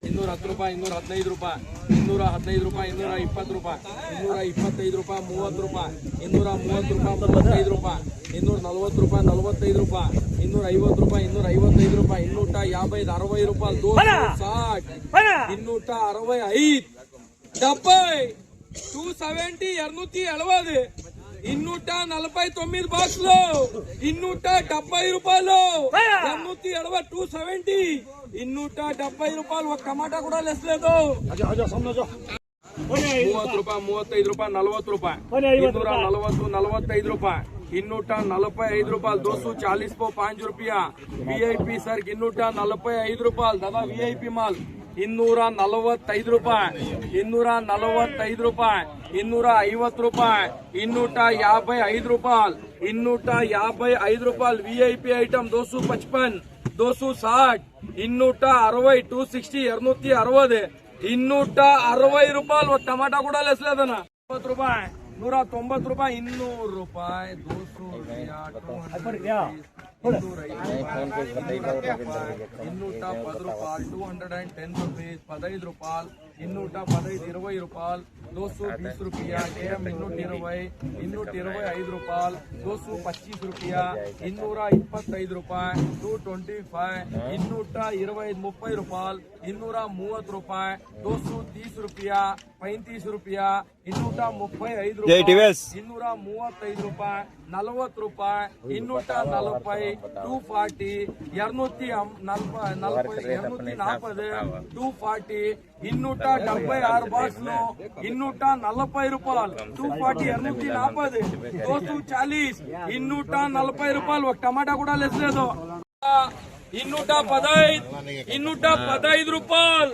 210 ರೂಪಾಯಿ, 215 ರೂಪಾಯಿ, 215 ರೂಪಾಯಿ, 220 ರೂಪಾಯಿ, 225 ರೂಪಾಯಿ, 30 ರೂಪಾಯಿ, 230 ರೂಪಾಯಿ, 35 ರೂಪಾಯಿ, 240 ರೂಪಾಯಿ, 45 ರೂಪಾಯಿ, 250 ರೂಪಾಯಿ, 255 ರೂಪಾಯಿ, 250, 60 ರೂಪಾಯಿ, 260, 265, 70, 270, 270, 249 బాక్సులు, 270 రూపాయలు, 270, 270 రూపాయలు. ఒక టమాటా కూడా లెస్ లేదు. 30 రూపాయలు, 35 రూపాయలు, 40 రూపాయలు, 240, 45 రూపాయలు, 245 రూపాయలు, 240 по 5 रुपया. वीआईपी सर 245 రూపాయలు. दादा वीआईपी माल 245 ರೂಪಾಯಿ, 245 ರೂಪಾಯಿ, 250 ರೂಪಾಯಿ, 255 ರೂಪಾಯಿ, 255 ರೂಪಾಯಿ. वीआईपी ಐಟಮ್ 255, 260, 260, 260, 260, 260 ರೂಪಾಯಿ. ఒక టమాటా కూడా లెస్ లేదన్నా. 90 రూపాయి, 190 రూపాయి, 200 రూపాయి, 200 రూపాయ, 210 రూపాయలు, 210 రూపాయలు, 15 రూపాయలు, 215, 20 రూపాయలు, 220 రూపాయ, కేఎం 220, 225 రూపాయలు, 225 రూపాయ, 225 రూపాయలు, 225, 220, 30 రూపాయలు, 230 రూపాయలు, 230 రూపాయ, 35 రూపాయ, 235 రూపాయలు, 235 రూపాయలు, 40 రూపాయలు, 240, 240, 240, 240, 276 బాక్సులు, 240 రూపాయలు, 240, 240, 240, 240 రూపాయలు. ఒక టమాటా కూడా లెస్ లేదు. 215, 215 రూపాయలు.